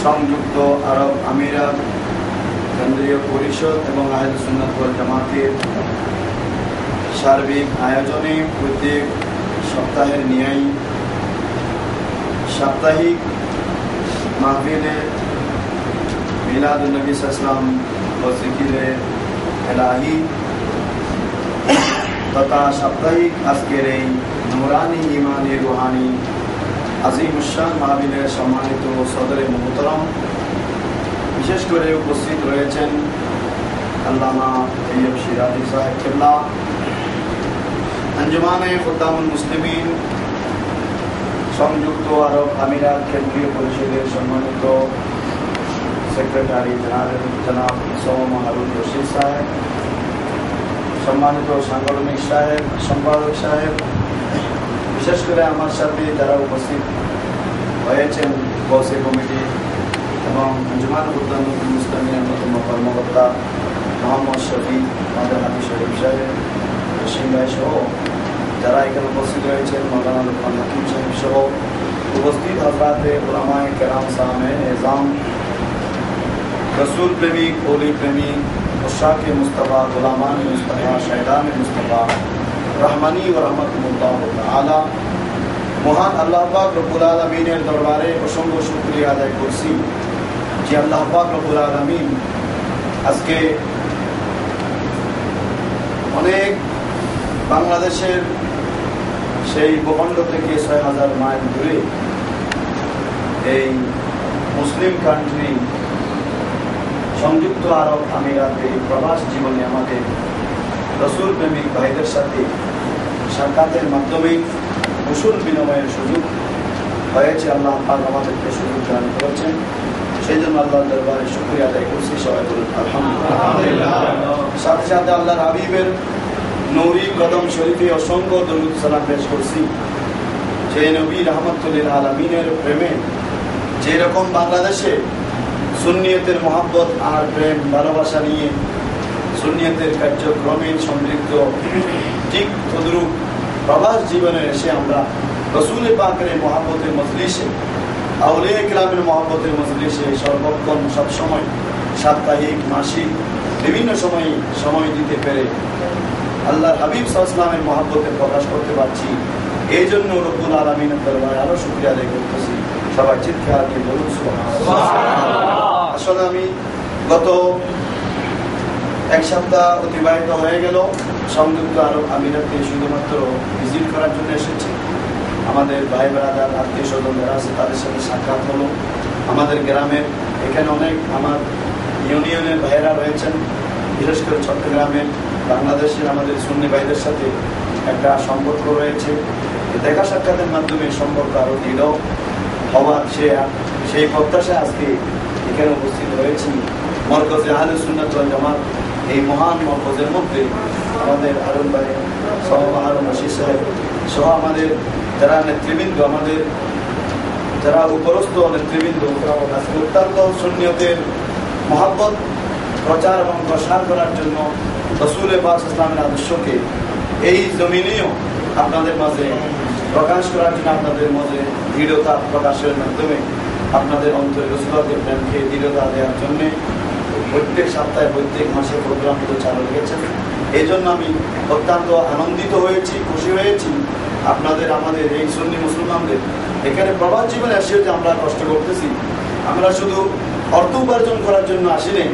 সংযুক্ত আরব আমিরাত কেন্দ্রীয় পরিষদ এবং আহলে সুন্নাত ওয়াল জামাতের সার্বিক আয়োজনে প্রত্যেক সপ্তাহের ন্যায় সাপ্তাহিক মাহফিলে মিলাদুন নবী সাল্লাল্লাহু আলাইহি ওয়া জিকিরে ইলাহি তথা সাপ্তাহিক আজকের এই নুরানি ইমানি রুহানি আজিমুশান মাহফিলের সম্মানিত সদরে মুহতারাম, বিশেষ করে উপস্থিত রয়েছেন আল্লামা তৈয়ব শিরাজি সাহেব কেবলা, আঞ্জুমানে খুদ্দামুল মুসলিমিন সংযুক্ত আরব আমিরাত কেন্দ্রীয় পরিষদের সম্মানিত সেক্রেটারি জনাব সোমা হারুন রশিদ সাহেব, সম্মানিত সাংগঠনিক সাহেব, সম্পাদক সাহেব, বিশেষ করে আমার সাথে যারা উপস্থিত হয়েছেন বসে কমিটি এবং আঞ্জুমান খুদ্দামুল মুসলিমিনের অন্যতম কর্মকর্তা মোহাম্মদ শফি, আমাদের হাফিজ শরীফ সাহেব, রশিদ ভাই সহ যারা এখানে উপস্থিত রয়েছেন, মৌলানা লুকমান হাকিম সাহেব সহ উপস্থিত হযরাতে উলামায়ে কেরাম সামনে এজাম, রসুল প্রেমিক, ওলি প্রেমিক, মুশাকে মুস্তাফা, গোলামান মুস্তাফা, শায়দান মুস্তাফা, রহমানি ও রহমতুল্লাহ তাআলা, মহান আল্লাহ পাক রব্বুল আলামিনের দরবারে অসংখ্য শুকরিয়া আদায় করছি যে আল্লাহ পাক রব্বুল আলামিন আজকে অনেক বাংলাদেশের সেই ভূখণ্ড থেকে ৬,০০০ মাইল দূরে এই মুসলিম কান্ট্রি সংযুক্ত আরব আমিরাতে প্রবাস জীবনে আমাদের রসুল প্রেমিক ভাইদের সাথে সাক্ষাতের মাধ্যমে কুশল বিনিময়ের সুযোগ হয়েছে। আল্লাহ পাক আমাদেরকে সুযোগ দান করেছেন, সেই জন্য আল্লাহর দরবারে শুকরিয়া আদায় করছি। সবাই বলুন আলহামদুলিল্লাহ। সাথে সাথে আল্লাহর হাবিবের নূরি কদম শরীফে অসংখ্য দরুদ সালাম পেশ করছি, যে নবী রাহমাতুল লিল আলামিনের প্রেমে যেরকম বাংলাদেশে সুন্নিয়তের মহব্বত আর প্রেম ভালোবাসা নিয়ে সুন্নিয়তের কার্যক্রমে সমৃদ্ধ, ঠিক তদ্রূপ প্রবাস জীবনে এসে আমরা রসুল পাকের মহব্বতের মজলিসে, আউলিয়া কিরামের মহব্বতের মজলিসে সর্বক্ষণ সবসময় সাপ্তাহিক মাসিক বিভিন্ন সময় দিতে পেরে আল্লাহর হাবিব সাল্লাল্লাহু আলাইহি ওয়াসাল্লামের মহব্বতে প্রকাশ করতে পারছি। এই জন্য রব্বুল আলামিনের দরবারে আরো শুকরিয়া আদায় করতেছি। সবাই চিৎকার দিয়ে বলুন সুবহানাল্লাহ। আসলে আমি গত এক সপ্তাহ অতিবাহিত হয়ে গেল সংযুক্ত আরব আমিরাতে শুধুমাত্র ভিজিট করার জন্য এসেছি। আমাদের ভাই ব্রাদার আত্মীয় স্বজন যারা আছে তাদের সাথে সাক্ষাৎ হলো। আমাদের গ্রামের এখানে অনেক আমার ইউনিয়নের ভাইয়েরা রয়েছেন, বিশেষ করে চট্টগ্রামের বাংলাদেশের আমাদের সুন্নি ভাইদের সাথে একটা সম্পর্ক রয়েছে। দেখা সাক্ষাতের মাধ্যমে সম্পর্ক আরো দৃঢ় হওয়ার সেই প্রত্যাশায় আজকে এখানে উপস্থিত হয়েছি। মরকজে আহলে সুন্নাত ওয়াল জামাত এই মহান মরকজের মধ্যে আমাদের হারুন ভাই সহ হারুন রশিদ সাহেব সহ আমাদের যারা নেতৃবৃন্দ, আমাদের যারা উপরস্থ নেতৃবৃন্দ আজকে অত্যন্ত সুন্নিয়তের মহব্বত প্রচার এবং প্রসার করার জন্য রসুল পাক ইসলামের আদর্শকে এই জমিনেও আপনাদের মাঝে প্রকাশ করার জন্য আপনাদের মাঝে দৃঢ়তা প্রকাশের মাধ্যমে আপনাদের অন্তরে রসুলের প্রেমকে দৃঢ়তা দেওয়ার জন্য প্রত্যেক সপ্তাহে প্রত্যেক মাসে প্রোগ্রামগুলো চালু রেখেছেন। এই জন্য আমি অত্যন্ত আনন্দিত হয়েছি, খুশি হয়েছি আপনাদের আমাদের এই সুন্নি মুসলমানদের এখানে প্রবাস জীবনে এসেও যে আমরা কষ্ট করতেছি, আমরা শুধু অর্থ উপার্জন করার জন্য আসি নাই,